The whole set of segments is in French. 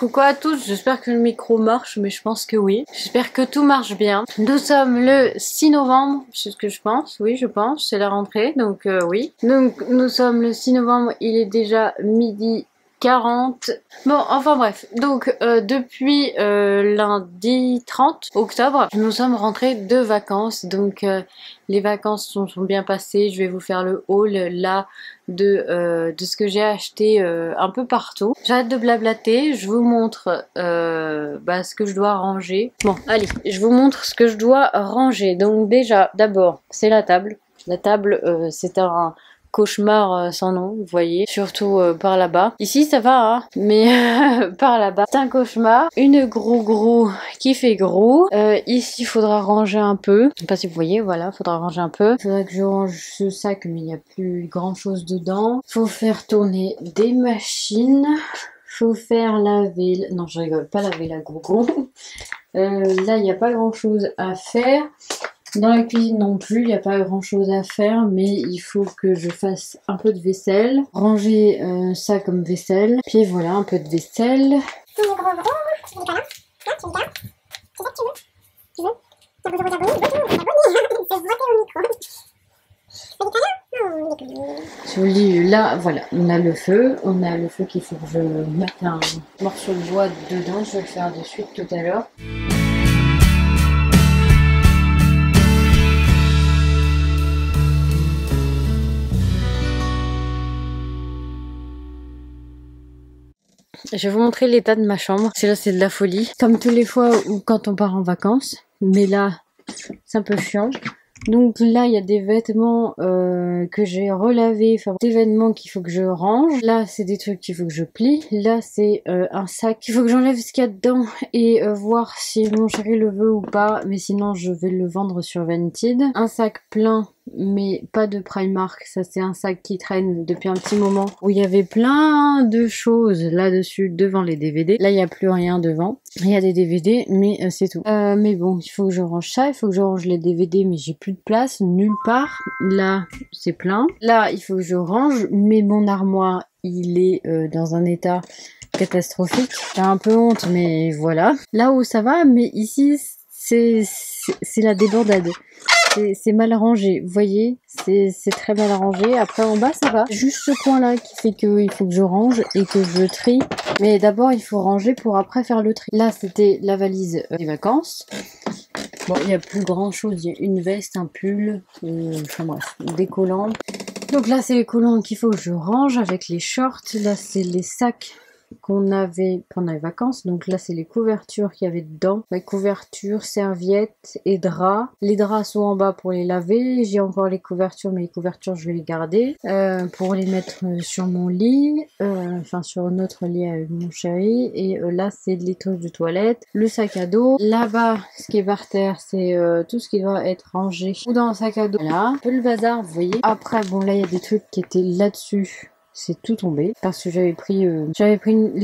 Coucou à tous, j'espère que le micro marche, mais je pense que oui. J'espère que tout marche bien. Nous sommes le 6 novembre, c'est ce que je pense, oui je pense, c'est la rentrée, donc oui. Donc nous sommes le 6 novembre, il est déjà midi 40. Bon, enfin bref, donc depuis lundi 30 octobre, nous sommes rentrés de vacances, donc les vacances sont bien passées. Je vais vous faire le haul là de ce que j'ai acheté un peu partout. J'arrête de blablater, je vous montre ce que je dois ranger. Bon, allez, je vous montre ce que je dois ranger. Donc déjà, d'abord, c'est la table. La table, c'est un cauchemar sans nom, vous voyez, surtout par là-bas. Ici ça va, hein, mais par là-bas, c'est un cauchemar. Une gros qui fait gros. Ici, il faudra ranger un peu. Je sais pas si vous voyez, voilà, faudra ranger un peu. Il faudra que je range ce sac, mais il n'y a plus grand-chose dedans. Faut faire tourner des machines. Faut faire laver... Non, je rigole, pas laver la gogo. Là, il n'y a pas grand-chose à faire. Dans la cuisine non plus, il n'y a pas grand chose à faire, mais il faut que je fasse un peu de vaisselle. Ranger ça comme vaisselle. Puis voilà, un peu de vaisselle. Je vous le dis, là, voilà, on a le feu. On a le feu qu'il faut que je mette un morceau de bois dedans. Je vais le faire de suite tout à l'heure. Je vais vous montrer l'état de ma chambre. C'est là, c'est de la folie. Comme tous les fois où quand on part en vacances. Mais là, c'est un peu chiant. Donc là, il y a des vêtements que j'ai relavés. Enfin, des vêtements qu'il faut que je range. Là, c'est des trucs qu'il faut que je plie. Là, c'est un sac. Il faut que j'enlève ce qu'il y a dedans et voir si mon chéri le veut ou pas. Mais sinon, je vais le vendre sur Vinted. Un sac plein. Mais pas de Primark, ça c'est un sac qui traîne depuis un petit moment où il y avait plein de choses là-dessus devant les DVD. Là il n'y a plus rien devant, il y a des DVD mais c'est tout. Mais bon, il faut que je range ça, il faut que je range les DVD mais j'ai plus de place nulle part. Là c'est plein. Là il faut que je range mais mon armoire il est dans un état catastrophique. J'ai un peu honte mais voilà. Là où ça va, mais ici c'est la débandade. C'est mal rangé, vous voyez, c'est très mal rangé. Après en bas ça va, juste ce coin là qui fait qu'il faut que je range et que je trie. Mais d'abord il faut ranger pour après faire le tri. Là c'était la valise des vacances. Bon, il n'y a plus grand chose, il y a une veste, un pull, enfin bref, des collants. Donc là c'est les collants qu'il faut que je range avec les shorts. Là c'est les sacs qu'on avait pendant les vacances. Donc là c'est les couvertures qu'il y avait dedans, les couvertures, serviettes et draps. Les draps sont en bas pour les laver. J'ai encore les couvertures, mais les couvertures je vais les garder pour les mettre sur mon lit, enfin sur notre lit avec mon chéri. Et là c'est les trucs de toilette, le sac à dos. Là-bas ce qui est par terre c'est tout ce qui doit être rangé ou dans le sac à dos. Là un peu le bazar, vous voyez. Après bon là il y a des trucs qui étaient là-dessus. C'est tout tombé parce que j'avais pris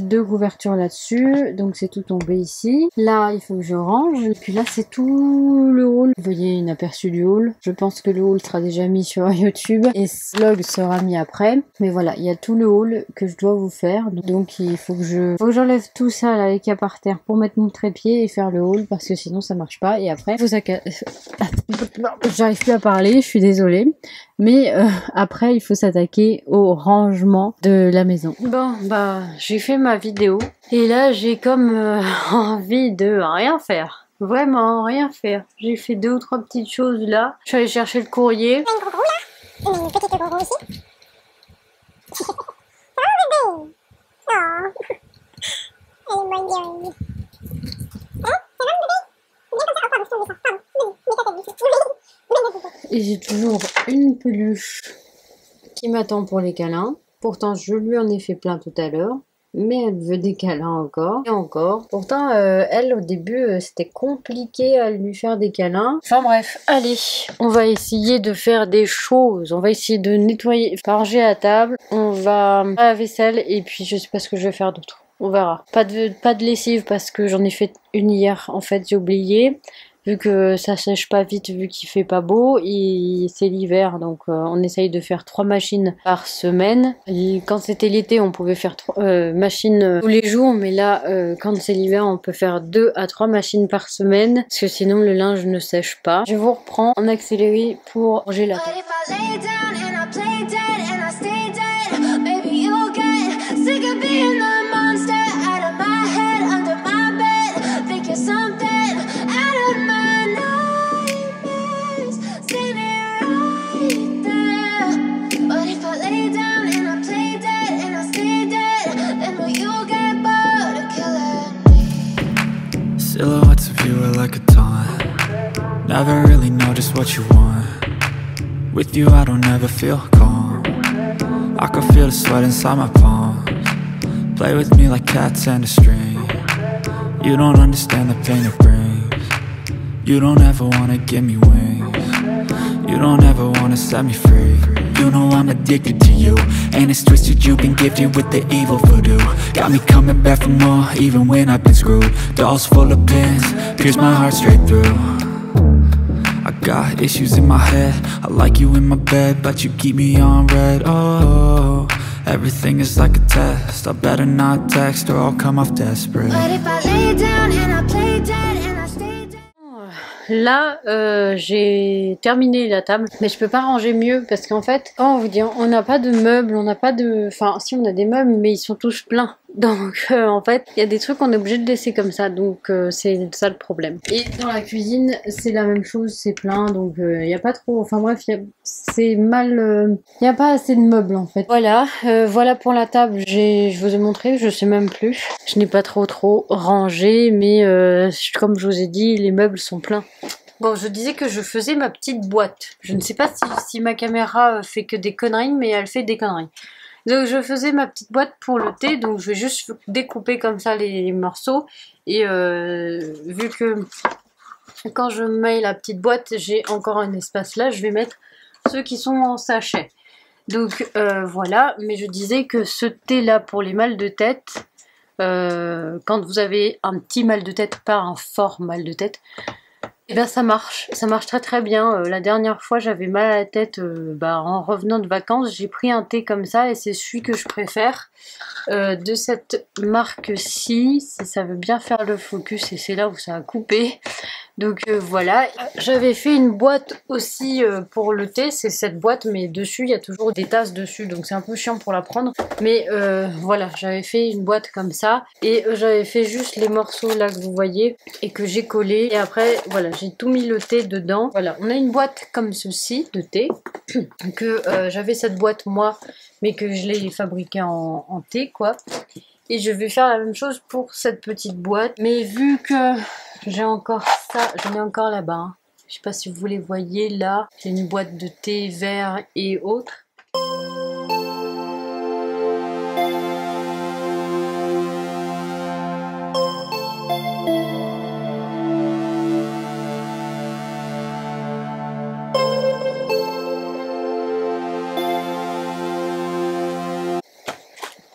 deux couvertures là-dessus, donc c'est tout tombé ici. Là il faut que je range et puis là c'est tout le haul. Vous voyez une aperçu du haul. Je pense que le haul sera déjà mis sur YouTube et ce vlog sera mis après. Mais voilà, il y a tout le haul que je dois vous faire. Donc il faut que j'enlève tout ça là, les cas par terre pour mettre mon trépied et faire le haul parce que sinon ça marche pas. Et après j'arrive plus à parler, je suis désolée. Mais après, il faut s'attaquer au rangement de la maison. Bon, bah, j'ai fait ma vidéo. Et là, j'ai comme envie de rien faire. Vraiment, rien faire. J'ai fait 2 ou 3 petites choses là. Je suis allée chercher le courrier. Un gros là. Une petite gros ici. Oh, bébé. Oh. Elle est mignonne. Hein? Ça va, bébé? Viens comme ça. Oh, pardon, je te dis ça. Pardon. Mets ta tête dessus. Et j'ai toujours une peluche qui m'attend pour les câlins. Pourtant, je lui en ai fait plein tout à l'heure. Mais elle veut des câlins encore. Et encore. Pourtant, elle, au début, c'était compliqué à lui faire des câlins. Enfin bref, allez. On va essayer de faire des choses. On va essayer de nettoyer, ranger la table. On va faire la vaisselle. Et puis, je sais pas ce que je vais faire d'autre. On verra. Pas de lessive parce que j'en ai fait une hier. En fait, j'ai oublié. vu que ça sèche pas vite, vu qu'il fait pas beau, et c'est l'hiver, donc on essaye de faire 3 machines par semaine. Et quand c'était l'été, on pouvait faire 3 machines tous les jours, mais là, quand c'est l'hiver, on peut faire 2 à 3 machines par semaine, parce que sinon le linge ne sèche pas. Je vous reprends en accéléré pour ranger la table. Silhouettes of you are like a taunt. Never really know just what you want. With you I don't ever feel calm. I can feel the sweat inside my palms. Play with me like cats and a string. You don't understand the pain it brings. You don't ever wanna give me wings. You don't ever wanna set me free. You know I'm addicted to you, and it's twisted, you've been gifted with the evil voodoo. Got me coming back for more, even when I've been screwed. Dolls full of pins, pierce my heart straight through. I got issues in my head, I like you in my bed, but you keep me on red. Oh, everything is like a test, I better not text or I'll come off desperate. But if I lay down and I play dead and I stay dead. Là, j'ai terminé la table, mais je peux pas ranger mieux parce qu'en fait, comment vous dire, on n'a pas de meubles, on n'a pas de... Enfin, si on a des meubles, mais ils sont tous pleins. Donc, en fait, il y a des trucs qu'on est obligé de laisser comme ça, donc c'est ça le problème. Et dans la cuisine, c'est la même chose, c'est plein, donc il n'y a pas trop... Enfin bref, c'est mal... Il n'y a pas assez de meubles en fait. Voilà, voilà pour la table, je vous ai montré, je sais même plus. Je n'ai pas trop rangé, mais comme je vous ai dit, les meubles sont pleins. Bon, je disais que je faisais ma petite boîte. Je ne sais pas si ma caméra fait que des conneries, mais elle fait des conneries. Donc je faisais ma petite boîte pour le thé, donc je vais juste découper comme ça les morceaux. Et vu que quand je mets la petite boîte, j'ai encore un espace là, je vais mettre ceux qui sont en sachet. Donc voilà, mais je disais que ce thé là pour les mal de tête, quand vous avez un petit mal de tête, pas un fort mal de tête, et bien ça marche très très bien. La dernière fois j'avais mal à la tête en revenant de vacances, j'ai pris un thé comme ça et c'est celui que je préfère de cette marque-ci, si ça veut bien faire le focus, et c'est là où ça a coupé. Donc voilà, j'avais fait une boîte aussi pour le thé, c'est cette boîte, mais dessus il y a toujours des tasses dessus, donc c'est un peu chiant pour la prendre. Mais voilà, j'avais fait une boîte comme ça, et j'avais fait juste les morceaux là que vous voyez, et que j'ai collé, et après voilà, j'ai tout mis le thé dedans. Voilà, on a une boîte comme ceci de thé, que j'avais cette boîte moi, mais que je l'ai fabriquée en thé quoi. Et je vais faire la même chose pour cette petite boîte, mais vu que j'ai encore ça, j'en ai encore là-bas. Hein. Je sais pas si vous les voyez là. J'ai une boîte de thé vert et autres.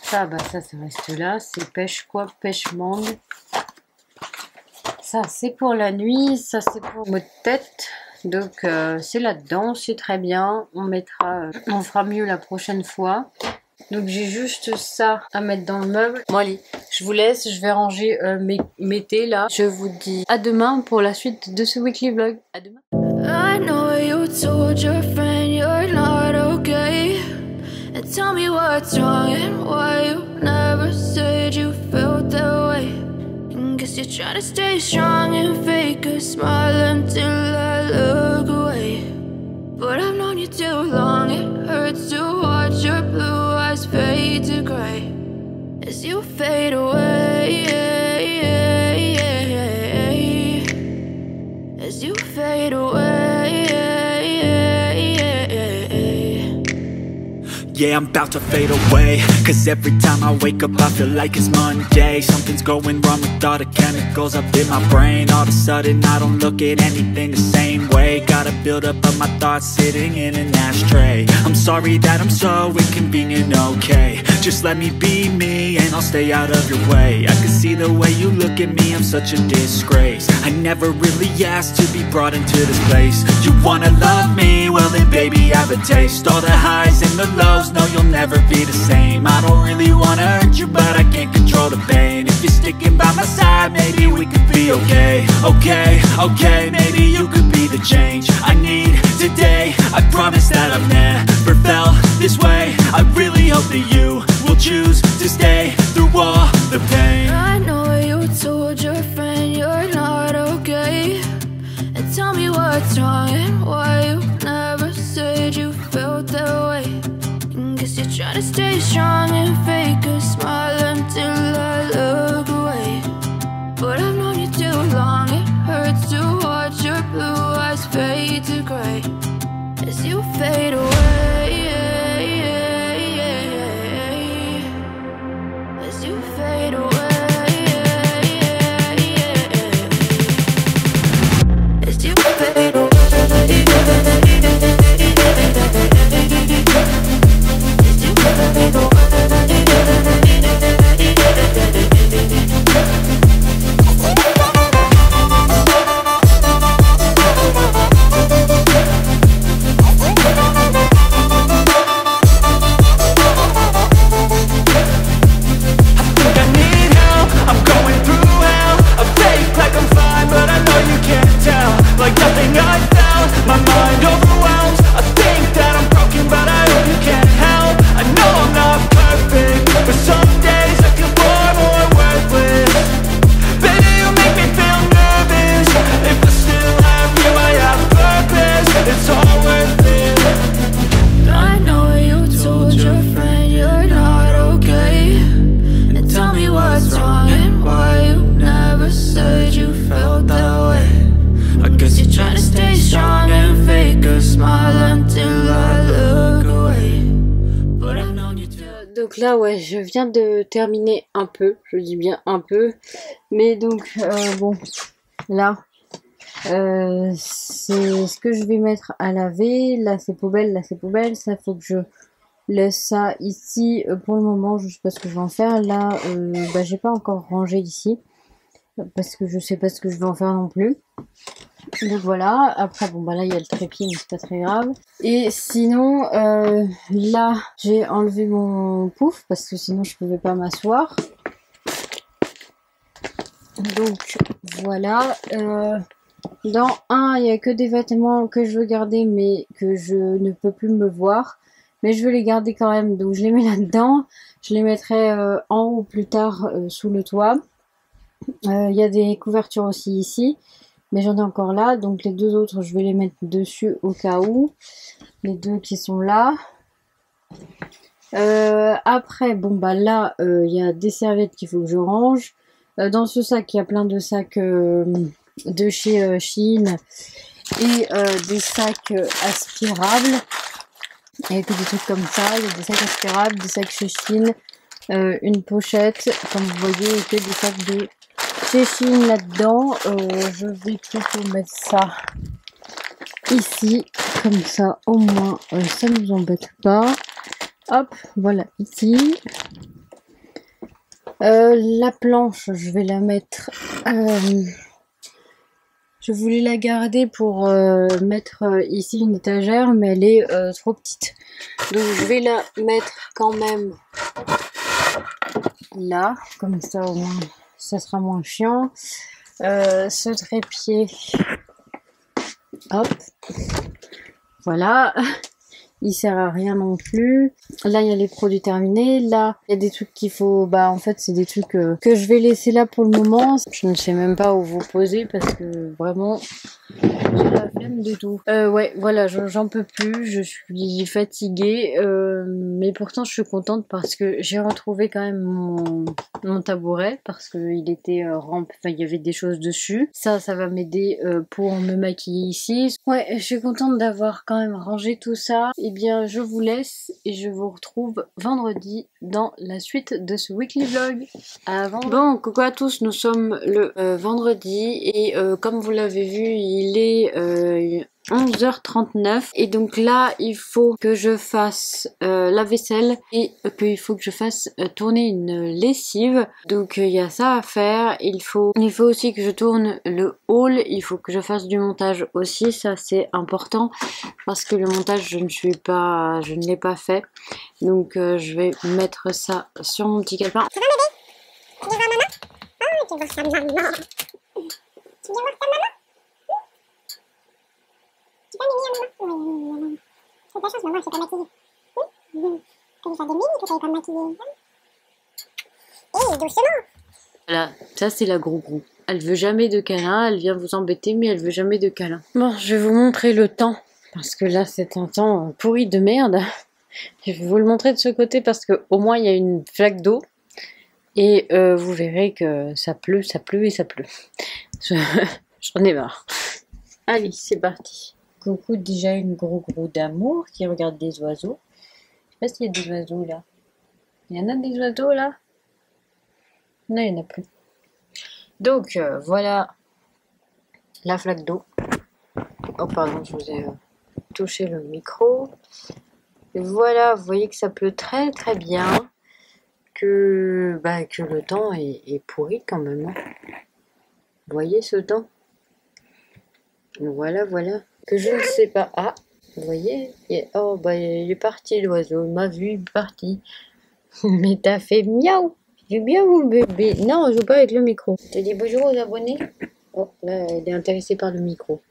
Ça, ça reste là. C'est pêche quoi? Pêche mangue. Ça c'est pour la nuit, ça c'est pour maux de tête, donc c'est là-dedans, c'est très bien, on fera mieux la prochaine fois. Donc j'ai juste ça à mettre dans le meuble. Bon allez, je vous laisse, je vais ranger mes thés là. Je vous dis à demain pour la suite de ce weekly vlog. À demain. I know you told your friend you're not okay. And tell me what's wrong and why you never said you felt that way. Guess you're trying to stay strong and fake a smile until I look away. But I've known you too long, it hurts to watch your blue eyes fade to grey as you fade away, as you fade away. Yeah, I'm about to fade away, cause every time I wake up I feel like it's Monday. Something's going wrong with all the chemicals up in my brain. All of a sudden I don't look at anything the same way. Got a buildup of my thoughts sitting in an ashtray. I'm sorry that I'm so inconvenient, okay. Just let me be me and I'll stay out of your way. I can see the way you look at me, I'm such a disgrace. I never really asked to be brought into this place. You wanna love me? Well then baby I have a taste. All the highs and the lows, no you'll never be the same. I don't really wanna hurt you but I can't control the pain. If you're sticking by my side, maybe we could be okay. Okay, okay, maybe you could be the change I need today. I promise that I've never felt this way. I really hope that you will choose to stay through all the pain. I know you told your friend you're not okay, and tell me what's wrong and why you never said you felt that way. Guess you're trying to stay strong and fake a smile until I look away. But I've known you too long, it hurts to watch your blue eyes fade to grey as you fade away. As you fade away. As you fade away. As you fade away. Like nothing I felt, my mind overwhelms. I think that I'm broken, but I hope you can't help. I know I'm not perfect, but some days I feel far more worthless. Baby, you make me feel nervous. If I still have you, I have purpose. It's all worth it. I know you told your friend you're not okay, and tell me what's wrong and why you never said you felt that way. I guess you're trying to stay strong and fake a smile until I look away. But I've known you too. Donc là ouais, je viens de terminer un peu, je dis bien un peu, mais donc bon, là c'est ce que je vais mettre à laver. Là c'est poubelle, là c'est poubelle, ça faut que je laisse ça ici pour le moment, je sais pas ce que je vais en faire. Là bah, j'ai pas encore rangé ici parce que je sais pas ce que je vais en faire non plus. Donc voilà, après bon bah là il y a le trépied mais c'est pas très grave. Et sinon là j'ai enlevé mon pouf parce que sinon je pouvais pas m'asseoir. Donc voilà, dans un il n'y a que des vêtements que je veux garder mais que je ne peux plus me voir. Mais je veux les garder quand même, donc je les mets là-dedans. Je les mettrai en haut plus tard sous le toit. Il y a des couvertures aussi ici. Mais j'en ai encore là, donc les deux autres je vais les mettre dessus au cas où. Les deux qui sont là. Après, bon bah là, il y a des serviettes qu'il faut que je range. Dans ce sac, il y a plein de sacs de chez Shein. Et des sacs aspirables. Il y a que des trucs comme ça, il y a des sacs aspirables, des sacs chez Shein. Une pochette, comme vous voyez, et que des sacs de chez Shein là-dedans. Je vais plutôt mettre ça ici, comme ça au moins ça ne nous embête pas. Hop, voilà, ici. La planche, je vais la mettre... je voulais la garder pour mettre ici une étagère, mais elle est trop petite. Donc je vais la mettre quand même là, comme ça au moins ça sera moins chiant. Ce trépied, hop, voilà. Il sert à rien non plus. Là il y a les produits terminés. Là il y a des trucs qu'il faut, bah en fait c'est des trucs que je vais laisser là pour le moment. Je ne sais même pas où vous poser parce que vraiment j'ai la flemme du tout. Ouais voilà, j'en peux plus, je suis fatiguée, mais pourtant je suis contente parce que j'ai retrouvé quand même mon tabouret parce que il était rempli, enfin il y avait des choses dessus. Ça va m'aider pour me maquiller ici. Ouais, je suis contente d'avoir quand même rangé tout ça. Et bien je vous laisse et je vous retrouve vendredi dans la suite de ce weekly vlog. Bon, coucou à tous, nous sommes le vendredi et comme vous l'avez vu, il est 11h39 et donc là il faut que je fasse la vaisselle et qu'il faut que je fasse tourner une lessive. Donc il y a ça à faire. Il faut aussi que je tourne le haul. Il faut que je fasse du montage aussi, ça c'est important parce que le montage je ne l'ai pas fait. Donc je vais mettre ça sur mon petit calepin. Tu vas m'aider? Tu viens voir maman? Oh, tu veux voir ta maman? Tu viens voir ta maman? Tu vas m'aider à maman? Oui. C'est ta chance, maman, elle s'est pas maquillée. T'as déjà des mines que t'avais pas maquillée. Hé, doucement! Voilà, ça c'est la gros. Elle veut jamais de câlin, elle vient vous embêter mais elle veut jamais de câlin. Bon, je vais vous montrer le temps parce que là c'est un temps pourri de merde. Je vais vous le montrer de ce côté parce que au moins il y a une flaque d'eau et vous verrez que ça pleut et ça pleut. J'en ai marre. Allez, c'est parti. Coucou, déjà une gros d'amour qui regarde des oiseaux. Je sais pas s'il y a des oiseaux là. Il y en a des oiseaux là? Non, il n'y en a plus. Donc, voilà la flaque d'eau. Oh, pardon, je vous ai touché le micro. Et voilà, vous voyez que ça pleut très bien. Que le temps est pourri quand même. Vous voyez ce temps? Voilà. Que je ne sais pas. Ah, vous voyez? Oh, il est parti l'oiseau. Il m'a vu, il est parti. Mais t'as fait miaou. J'ai bien mon bébé. Non, je joue pas avec le micro. Tu dis bonjour aux abonnés. Oh, là, elle est intéressée par le micro.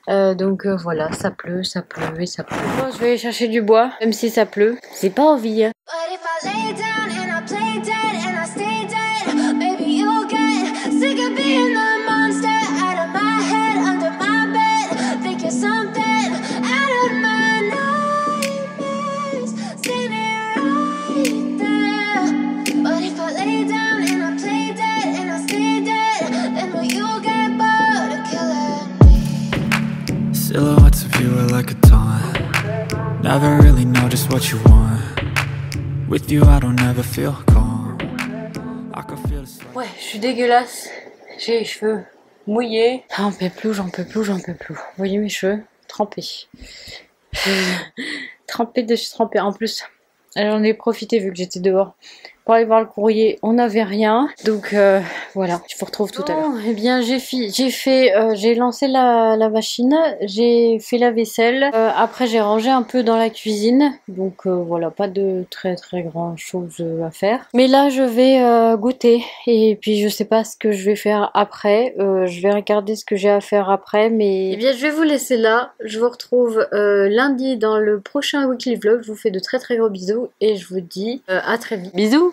Donc voilà, ça pleut et ça pleut. Bon, je vais aller chercher du bois, même si ça pleut. C'est pas envie. Hein. Silhouettes of you are like a taunt. Never really know just what you want. With you I don't ever feel calm. I can feel the sweat. Ouais, je suis dégueulasse. J'ai les cheveux mouillés. J'en peux plus. Vous voyez mes cheveux trempés. Trempés. En plus, j'en ai profité vu que j'étais dehors. Pour aller voir le courrier, on n'avait rien. Donc voilà, je vous retrouve tout à l'heure. Eh bien, j'ai lancé la machine, j'ai fait la vaisselle. Après, j'ai rangé un peu dans la cuisine. Donc voilà, pas de très grand chose à faire. Mais là, je vais goûter. Et puis, je sais pas ce que je vais faire après. Je vais regarder ce que j'ai à faire après. Mais eh bien, je vais vous laisser là. Je vous retrouve lundi dans le prochain weekly vlog. Je vous fais de très gros bisous. Et je vous dis à très vite. Bisous!